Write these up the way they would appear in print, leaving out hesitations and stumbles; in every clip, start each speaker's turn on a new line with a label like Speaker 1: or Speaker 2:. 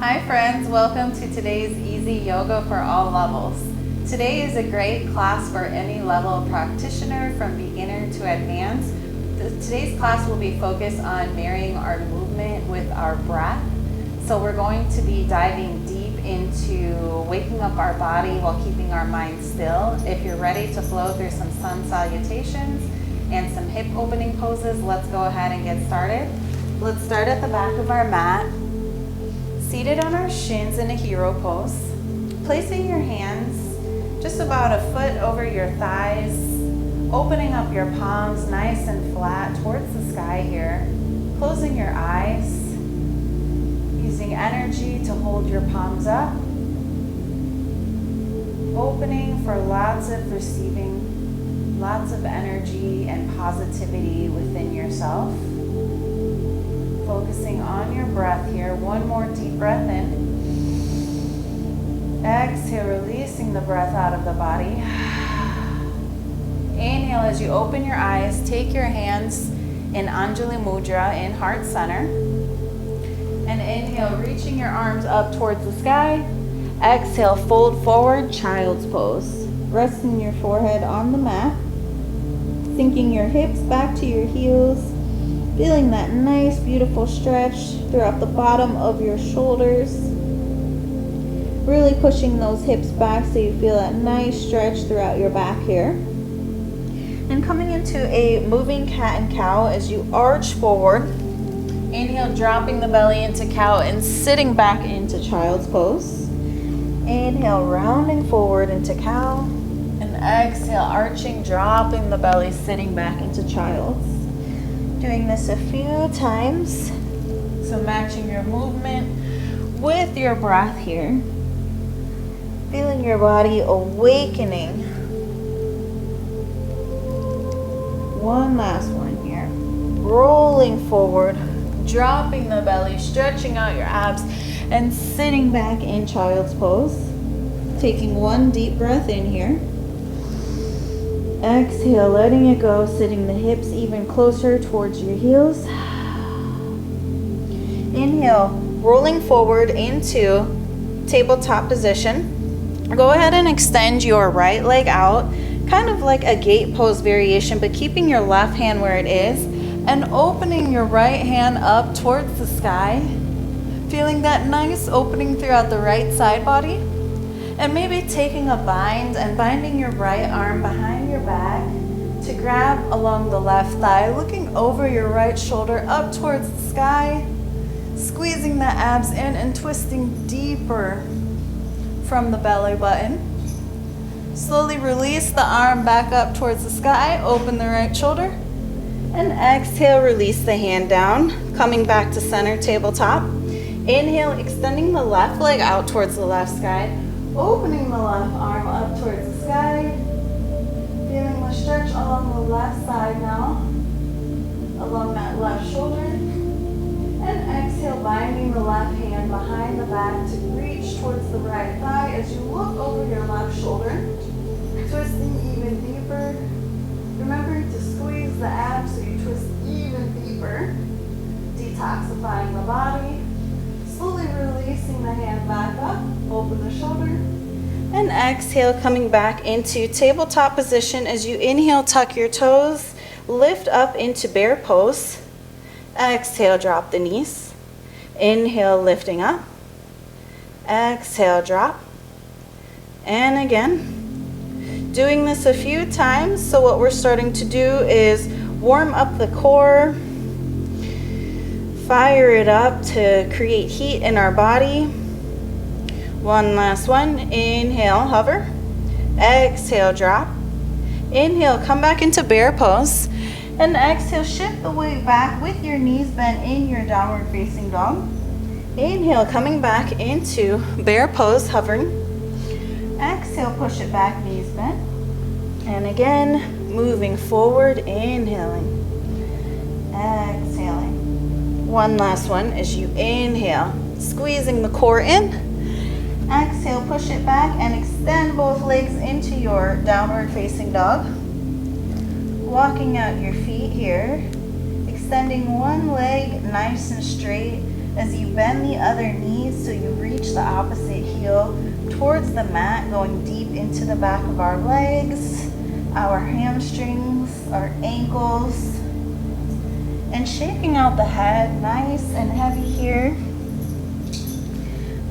Speaker 1: Hi friends, welcome to today's Easy Yoga for all levels. Today is a great class for any level practitioner from beginner to advanced. Today's class will be focused on marrying our movement with our breath. So we're going to be diving deep into waking up our body while keeping our mind still. If you're ready to flow through some sun salutations and some hip opening poses, let's go ahead and get started. Let's start at the back of our mat. Seated on our shins in a hero pose, placing your hands just about a foot over your thighs, opening up your palms nice and flat towards the sky here, closing your eyes, using energy to hold your palms up, opening for lots of receiving, lots of energy and positivity within yourself. Focusing on your breath here. One more deep breath in. Exhale, releasing the breath out of the body. Inhale as you open your eyes. Take your hands in Anjali Mudra in heart center. And inhale, reaching your arms up towards the sky. Exhale, fold forward, child's pose. Resting your forehead on the mat. Sinking your hips back to your heels. Feeling that nice, beautiful stretch throughout the bottom of your shoulders. Really pushing those hips back so you feel that nice stretch throughout your back here. And coming into a moving cat and cow as you arch forward. Inhale, dropping the belly into cow and sitting back into child's pose. Inhale, rounding forward into cow. And exhale, arching, dropping the belly, sitting back into child's. Doing this a few times, so matching your movement with your breath here. Feeling your body awakening. One last one here. Rolling forward, dropping the belly, stretching out your abs, and sitting back in child's pose. Taking one deep breath in here. Exhale, letting it go, sitting the hips even closer towards your heels. Inhale, rolling forward into tabletop position. Go ahead and extend your right leg out, kind of like a gate pose variation, but keeping your left hand where it is and opening your right hand up towards the sky. Feeling that nice opening throughout the right side body. And maybe taking a bind and binding your right arm behind your back to grab along the left thigh, looking over your right shoulder up towards the sky, squeezing the abs in and twisting deeper from the belly button. Slowly release the arm back up towards the sky, open the right shoulder, and exhale, release the hand down, coming back to center tabletop. Inhale, extending the left leg out towards the left sky. Opening the left arm up towards the sky. Feeling the stretch along the left side now. Along that left shoulder. And exhale, binding the left hand behind the back to reach towards the right thigh as you look over your left shoulder. Twisting even deeper. Remembering to squeeze the abs so you twist even deeper. Detoxifying the body. Slowly releasing the hand back up, open the shoulder, and exhale, coming back into tabletop position. As you inhale, tuck your toes, lift up into bear pose. Exhale, drop the knees. Inhale, lifting up. Exhale, drop. And again, doing this a few times. So what we're starting to do is warm up the core. Fire it up to create heat in our body. One last one. Inhale, hover. Exhale, drop. Inhale, come back into bear pose. And exhale, shift the weight back with your knees bent in your downward facing dog. Inhale, coming back into bear pose, hovering. Exhale, push it back, knees bent. And again, moving forward, inhaling. Exhaling. One last one as you inhale, squeezing the core in. Exhale, push it back and extend both legs into your downward facing dog. Walking out your feet here, extending one leg nice and straight, as you bend the other knee so you reach the opposite heel towards the mat, going deep into the back of our legs, our hamstrings, our ankles, and shaking out the head nice and heavy here,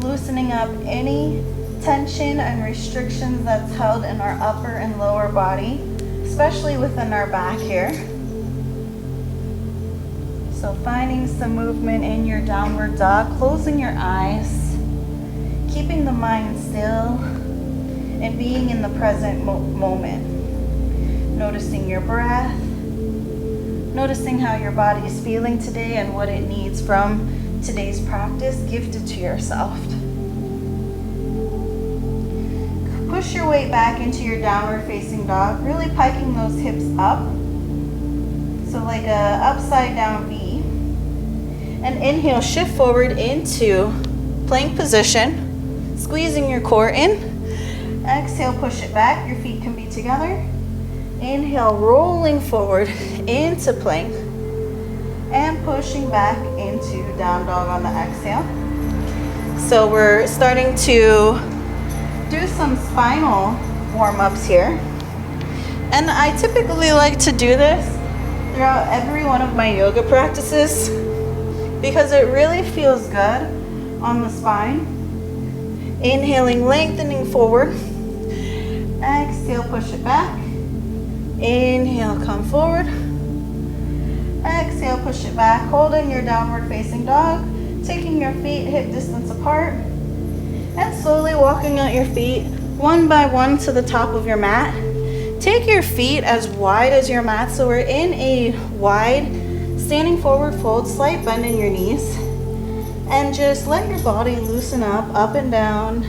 Speaker 1: loosening up any tension and restrictions that's held in our upper and lower body, especially within our back here. So finding some movement in your downward dog, closing your eyes, keeping the mind still, and being in the present moment. Noticing your breath, noticing how your body is feeling today and what it needs from today's practice. Gift it to yourself. Push your weight back into your downward facing dog, really piking those hips up. So like a upside down V. And inhale, shift forward into plank position, squeezing your core in. Exhale, push it back. Your feet can be together. Inhale, rolling forward into plank and pushing back into down dog on the exhale. So we're starting to do some spinal warm-ups here. And I typically like to do this throughout every one of my yoga practices because it really feels good on the spine. Inhaling, lengthening forward. Exhale, push it back. Inhale, come forward. Exhale, push it back, holding your downward facing dog, taking your feet hip distance apart, and slowly walking out your feet one by one to the top of your mat. Take your feet as wide as your mat, so we're in a wide standing forward fold, slight bend in your knees, and just let your body loosen up and down.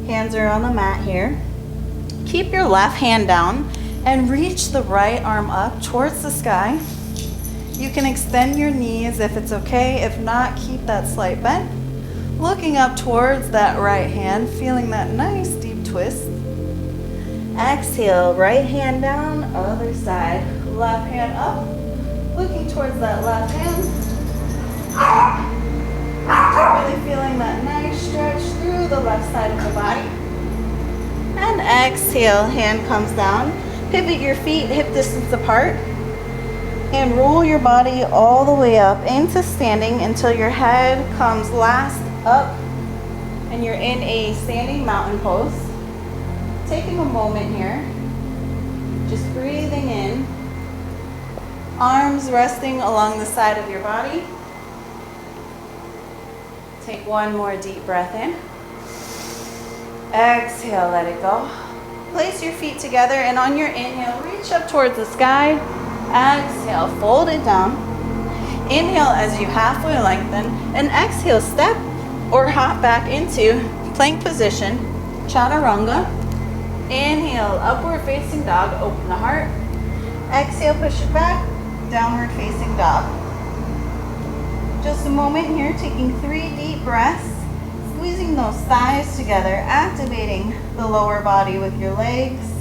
Speaker 1: Hands are on the mat here. Keep your left hand down and reach the right arm up towards the sky. You can extend your knees if it's okay. If not, keep that slight bend. Looking up towards that right hand, feeling that nice deep twist. Exhale, right hand down, other side. Left hand up, looking towards that left hand. Really feeling that nice stretch through the left side of the body. And exhale, hand comes down. Pivot your feet hip distance apart. And roll your body all the way up into standing until your head comes last up and you're in a standing mountain pose. Taking a moment here, just breathing in, arms resting along the side of your body. Take one more deep breath in. Exhale, let it go. Place your feet together and on your inhale, reach up towards the sky. Exhale, fold it down. Inhale as you halfway lengthen, and exhale, step or hop back into plank position, chaturanga. Inhale, upward facing dog, open the heart. Exhale, push it back, downward facing dog. Just a moment here, taking 3 deep breaths, squeezing those thighs together, activating the lower body with your legs.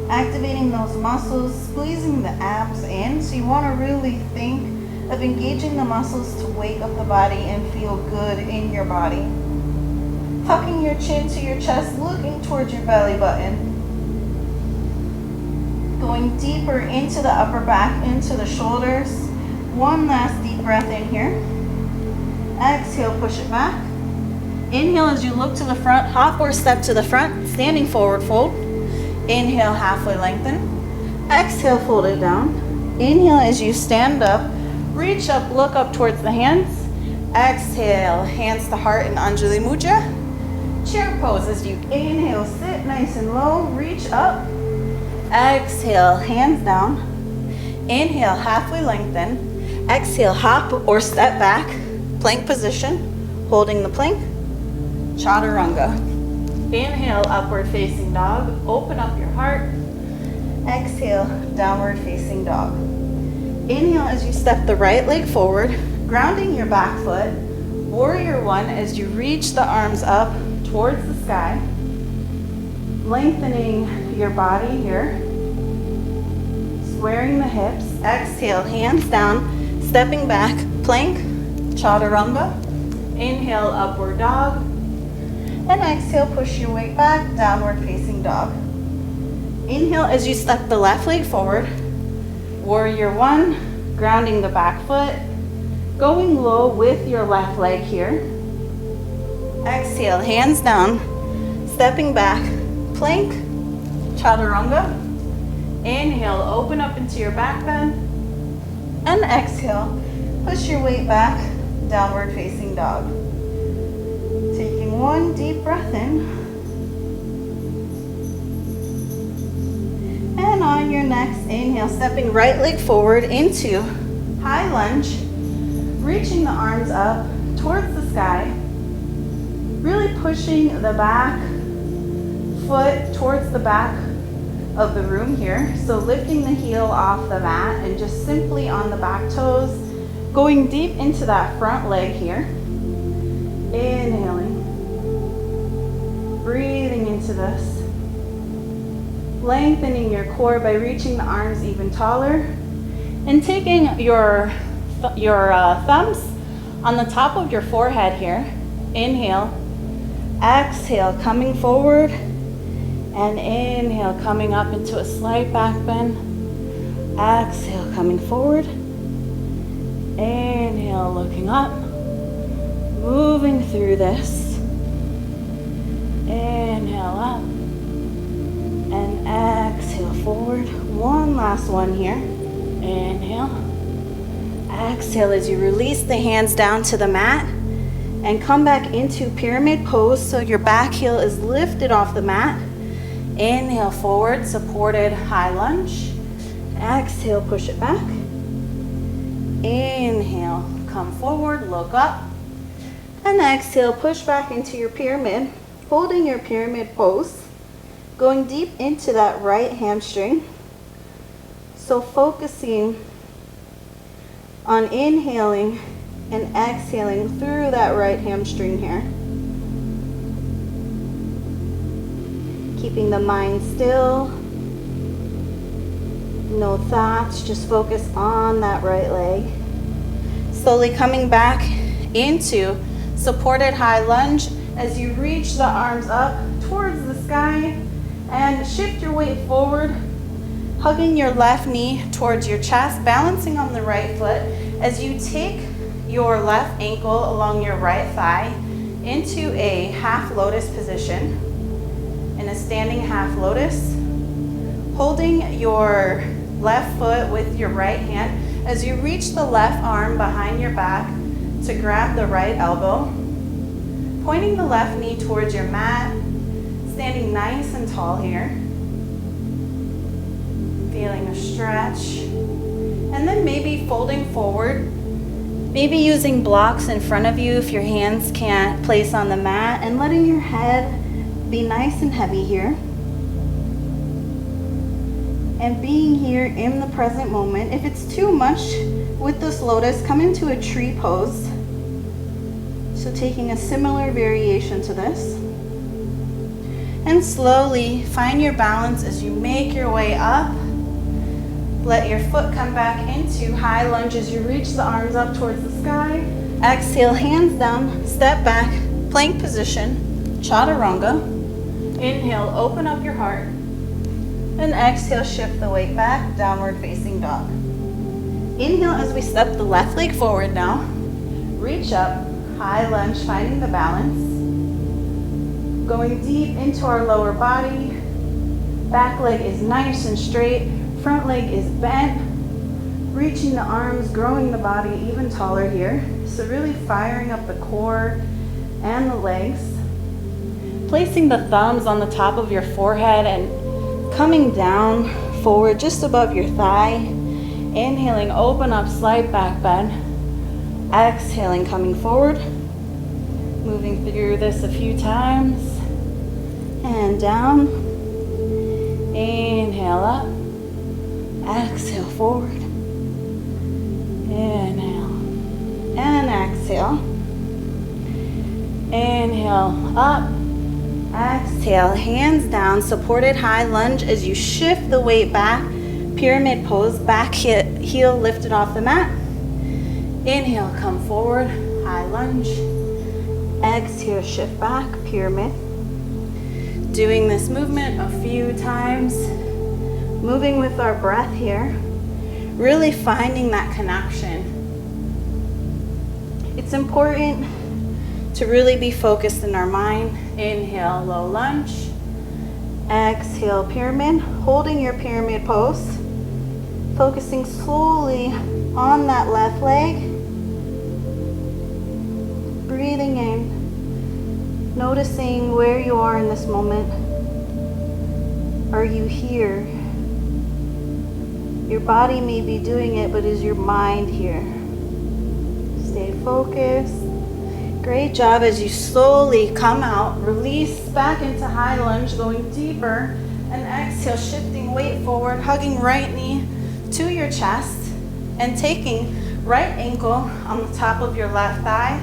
Speaker 1: Activating those muscles, squeezing the abs in. So you want to really think of engaging the muscles to wake up the body and feel good in your body. Tucking your chin to your chest, looking towards your belly button. Going deeper into the upper back, into the shoulders. One last deep breath in here. Exhale, push it back. Inhale as you look to the front, hop or step to the front, standing forward fold. Inhale, halfway lengthen. Exhale, fold it down. Inhale as you stand up, reach up, look up towards the hands. Exhale, hands to heart in Anjali Mudra. Chair pose as you inhale, sit nice and low, reach up. Exhale, hands down. Inhale, halfway lengthen. Exhale, hop or step back, plank position, holding the plank. Chaturanga. Inhale, upward facing dog, open up your heart. Exhale, downward facing dog. Inhale as you step the right leg forward, grounding your back foot. Warrior one as you reach the arms up towards the sky. Lengthening your body here. Squaring the hips. Exhale, hands down, stepping back, plank, chaturanga. Inhale, upward dog. And exhale, push your weight back, downward facing dog. Inhale as you step the left leg forward. Warrior one, grounding the back foot. Going low with your left leg here. Exhale, hands down, stepping back, plank, chaturanga. Inhale, open up into your back bend. And exhale, push your weight back, downward facing dog. Taking one deep breath in. And on your next inhale, stepping right leg forward into high lunge, reaching the arms up towards the sky, really pushing the back foot towards the back of the room here. So lifting the heel off the mat and just simply on the back toes, going deep into that front leg here. Inhaling, breathing into this, lengthening your core by reaching the arms even taller, and taking your thumbs on the top of your forehead here. Inhale, exhale, coming forward, and inhale, coming up into a slight back bend. Exhale, coming forward. Inhale, looking up, moving through this. Inhale up, and exhale forward. One last one here. Inhale. Exhale as you release the hands down to the mat and come back into pyramid pose so your back heel is lifted off the mat. Inhale forward, supported high lunge. Exhale, push it back. Inhale, come forward, look up. And exhale, push back into your pyramid, holding your pyramid pose, going deep into that right hamstring. So focusing on inhaling and exhaling through that right hamstring here. Keeping the mind still, no thoughts, just focus on that right leg. Slowly coming back into supported high lunge as you reach the arms up towards the sky and shift your weight forward, hugging your left knee towards your chest, balancing on the right foot as you take your left ankle along your right thigh into a half lotus position. In a standing half lotus, holding your left foot with your right hand as you reach the left arm behind your back to grab the right elbow, pointing the left knee towards your mat, standing nice and tall here, feeling a stretch, and then maybe folding forward, maybe using blocks in front of you if your hands can't place on the mat, and letting your head be nice and heavy here. And being here in the present moment. If it's too much with this lotus, come into a tree pose. So taking a similar variation to this. And slowly find your balance as you make your way up. Let your foot come back into high lunge as you reach the arms up towards the sky. Exhale, hands down, step back, plank position, chaturanga. Inhale, open up your heart. And exhale, shift the weight back, downward facing dog. Inhale as we step the left leg forward now. Reach up, high lunge, finding the balance. Going deep into our lower body. Back leg is nice and straight. Front leg is bent. Reaching the arms, growing the body even taller here. So really firing up the core and the legs. Placing the thumbs on the top of your forehead and coming down forward just above your thigh. Inhaling, open up, slight back bend. Exhaling, coming forward. Moving through this a few times. And down. Inhale up. Exhale forward. Inhale. And exhale. Inhale up. Exhale, hands down, supported high lunge as you shift the weight back, pyramid pose, back heel lifted off the mat. Inhale, come forward, high lunge. Exhale, shift back, pyramid. Doing this movement a few times, moving with our breath here, really finding that connection. It's important to really be focused in our mind. Inhale, low lunge. Exhale, pyramid. Holding your pyramid pose. Focusing slowly on that left leg. Breathing in. Noticing where you are in this moment. Are you here? Your body may be doing it, but is your mind here? Stay focused. Great job as you slowly come out, release back into high lunge, going deeper, and exhale, shifting weight forward, hugging right knee to your chest, and taking right ankle on the top of your left thigh,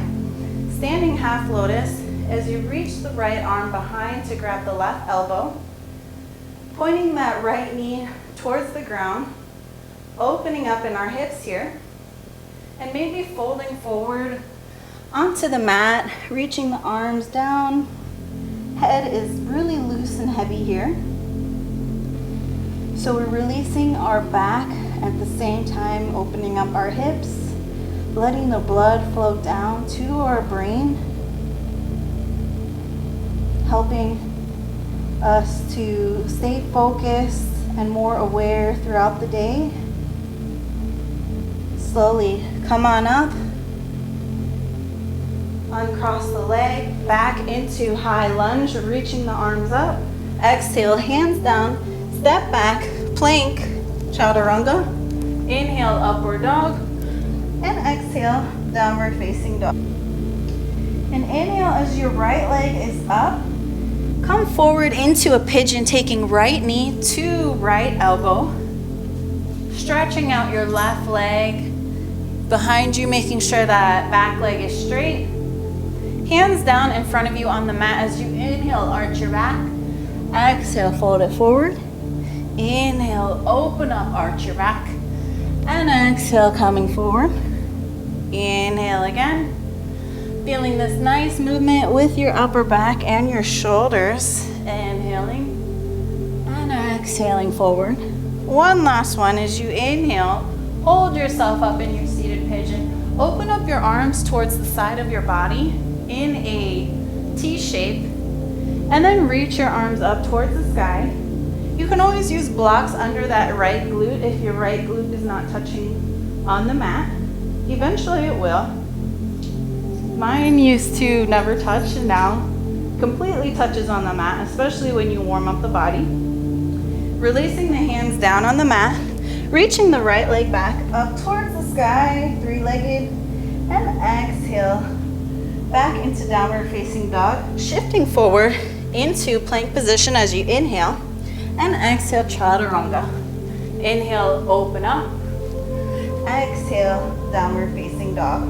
Speaker 1: standing half lotus as you reach the right arm behind to grab the left elbow, pointing that right knee towards the ground, opening up in our hips here, and maybe folding forward onto the mat, reaching the arms down. Head is really loose and heavy here. So we're releasing our back at the same time, opening up our hips, letting the blood flow down to our brain, helping us to stay focused and more aware throughout the day. Slowly come on up. Uncross the leg, back into high lunge, reaching the arms up. Exhale, hands down, step back, plank, chaturanga. Inhale, upward dog. And exhale, downward facing dog. And inhale as your right leg is up. Come forward into a pigeon, taking right knee to right elbow. Stretching out your left leg behind you, making sure that back leg is straight. Hands down in front of you on the mat as you inhale, arch your back. Exhale, fold it forward. Inhale, open up, arch your back. And exhale, coming forward. Inhale again. Feeling this nice movement with your upper back and your shoulders. Inhaling and exhaling forward. One last one as you inhale, hold yourself up in your seated pigeon. Open up your arms towards the side of your body in a T shape, and then reach your arms up towards the sky. You can always use blocks under that right glute if your right glute is not touching on the mat. Eventually it will. Mine used to never touch and now completely touches on the mat, especially when you warm up the body. Releasing the hands down on the mat, reaching the right leg back up towards the sky, three-legged, and exhale. Back into downward facing dog, shifting forward into plank position as you inhale, and exhale, chaturanga. Inhale, open up. Exhale, downward facing dog.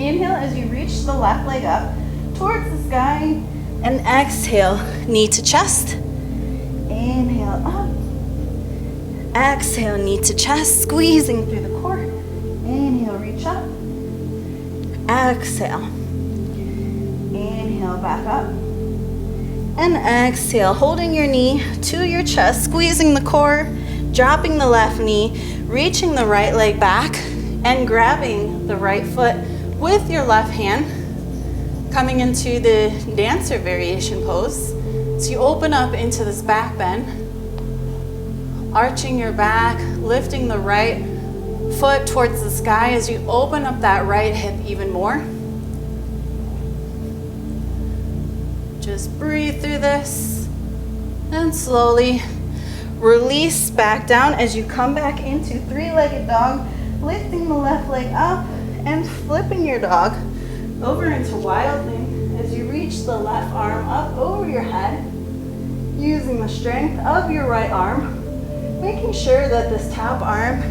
Speaker 1: Inhale as you reach the left leg up towards the sky, and exhale, knee to chest. Inhale up. Exhale, knee to chest, squeezing through the core. Inhale, reach up. Exhale. Inhale, back up. And exhale, holding your knee to your chest, squeezing the core, dropping the left knee, reaching the right leg back, and grabbing the right foot with your left hand, coming into the dancer variation pose. So you open up into this back bend, arching your back, lifting the right foot towards the sky as you open up that right hip even more. Just breathe through this and slowly release back down as you come back into three-legged dog, lifting the left leg up and flipping your dog over into wild thing as you reach the left arm up over your head, using the strength of your right arm, making sure that this top arm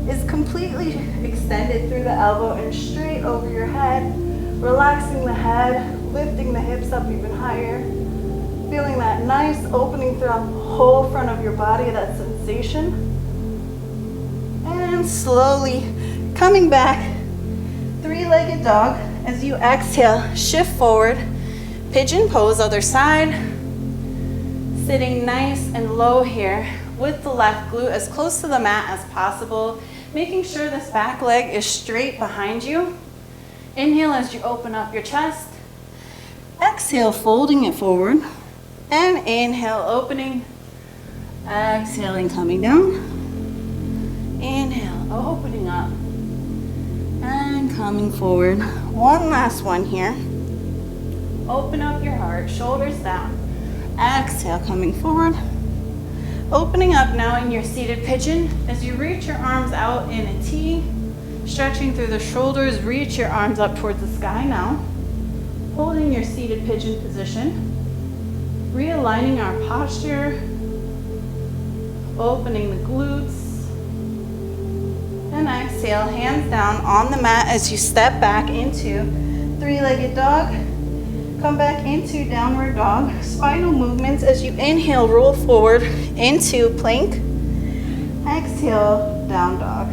Speaker 1: is completely extended through the elbow and straight over your head, relaxing the head, lifting the hips up even higher, feeling that nice opening throughout the whole front of your body, that sensation. And slowly coming back Three-legged dog. As you exhale, shift forward, pigeon pose, other side. Sitting nice and low here with the left glute as close to the mat as possible, making sure this back leg is straight behind you. Inhale as you open up your chest. Exhale, folding it forward. And inhale, opening. Exhaling, coming down. Inhale, opening up. And coming forward. One last one here. Open up your heart, shoulders down. Exhale, coming forward. Opening up now in your seated pigeon as you reach your arms out in a T. Stretching through the shoulders, reach your arms up towards the sky now. Holding your seated pigeon position. Realigning our posture. Opening the glutes. And exhale, hands down on the mat as you step back into three-legged dog. Come back into downward dog. Spinal movements as you inhale, roll forward into plank. Exhale, down dog.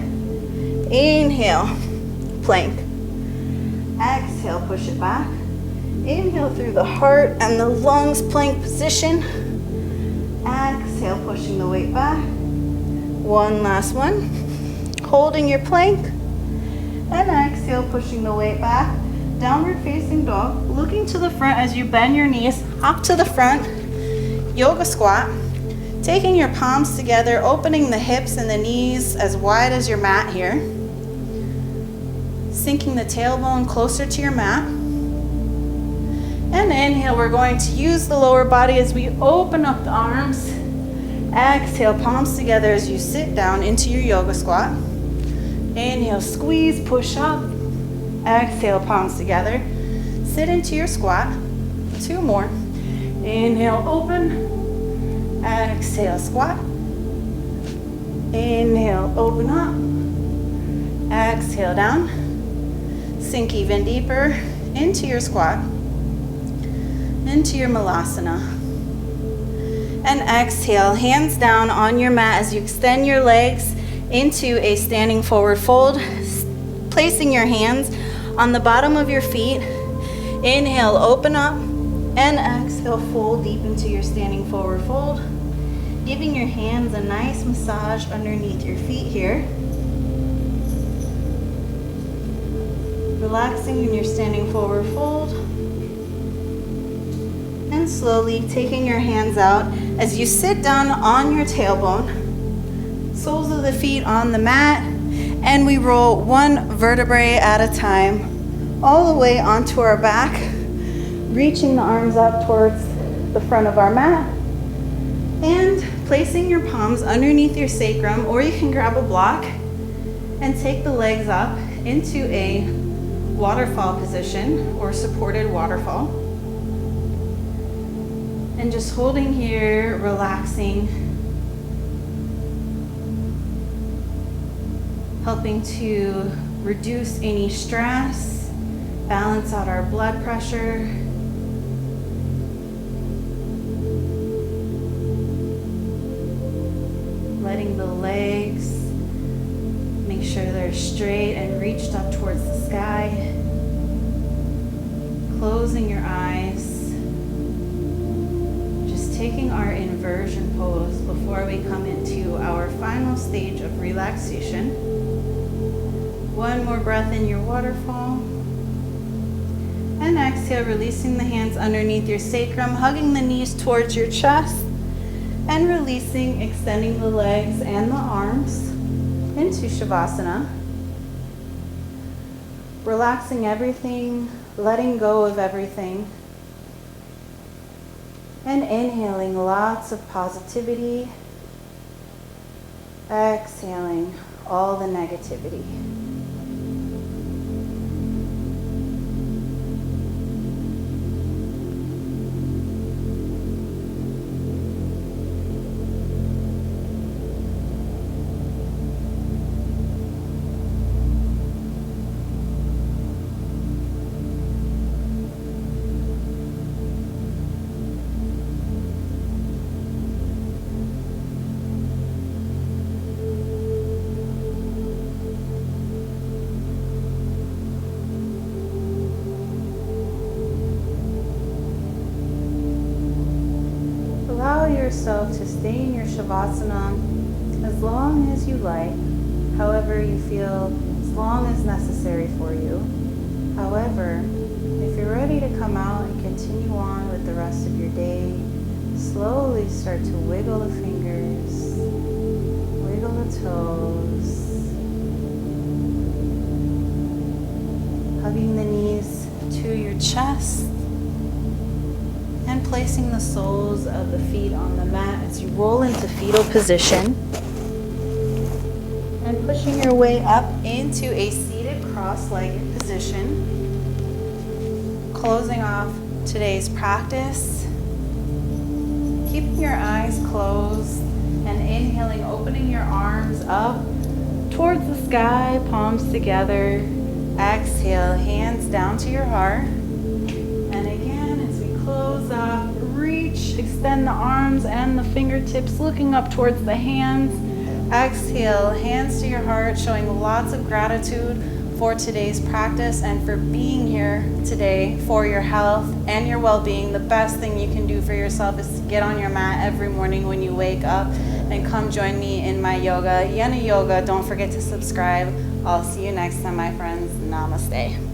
Speaker 1: Inhale, plank. Exhale, push it back. Inhale through the heart and the lungs, plank position. Exhale, pushing the weight back. One last one. Holding your plank. And exhale, pushing the weight back. Downward facing dog, looking to the front as you bend your knees, hop to the front, yoga squat, taking your palms together, opening the hips and the knees as wide as your mat here, sinking the tailbone closer to your mat, and inhale, we're going to use the lower body as we open up the arms, exhale, palms together as you sit down into your yoga squat, inhale, squeeze, push up, exhale, palms together. Sit into your squat. Two more. Inhale, open. Exhale, squat. Inhale, open up. Exhale, down. Sink even deeper into your squat. Into your malasana. And exhale, hands down on your mat as you extend your legs into a standing forward fold. Placing your hands on the bottom of your feet. Inhale, open up, and exhale, fold deep into your standing forward fold. Giving your hands a nice massage underneath your feet here. Relaxing in your standing forward fold. And slowly taking your hands out as you sit down on your tailbone. Soles of the feet on the mat. And we roll one vertebrae at a time, all the way onto our back, reaching the arms up towards the front of our mat, and placing your palms underneath your sacrum, or you can grab a block and take the legs up into a waterfall position or supported waterfall. And just holding here, relaxing, helping to reduce any stress, balance out our blood pressure. Letting the legs, make sure they're straight and reached up towards the sky. Closing your eyes. Just taking our inversion pose before we come into our final stage of relaxation. One more breath in your waterfall. And exhale, releasing the hands underneath your sacrum, hugging the knees towards your chest, and releasing, extending the legs and the arms into Shavasana. Relaxing everything, letting go of everything. And inhaling lots of positivity. Exhaling all the negativity. yourself to stay in your Shavasana as long as you like, however you feel, as long as necessary for you. However, if you're ready to come out and continue on with the rest of your day, slowly start to wiggle the fingers, wiggle the toes, hugging the knees to your chest, and placing the soles of the feet on the mat as you roll into fetal position, and pushing your way up into a seated cross-legged position. Closing off today's practice, keeping your eyes closed and inhaling, opening your arms up towards the sky, palms together. Exhale, hands down to your heart. And again, as we close off, reach, extend the arms and the fingertips, looking up towards the hands. Exhale, hands to your heart, showing lots of gratitude for today's practice and for being here today for your health and your well-being. The best thing you can do for yourself is to get on your mat every morning when you wake up and come join me in my yoga. Yena Yoga, don't forget to subscribe. I'll see you next time, my friends. Namaste.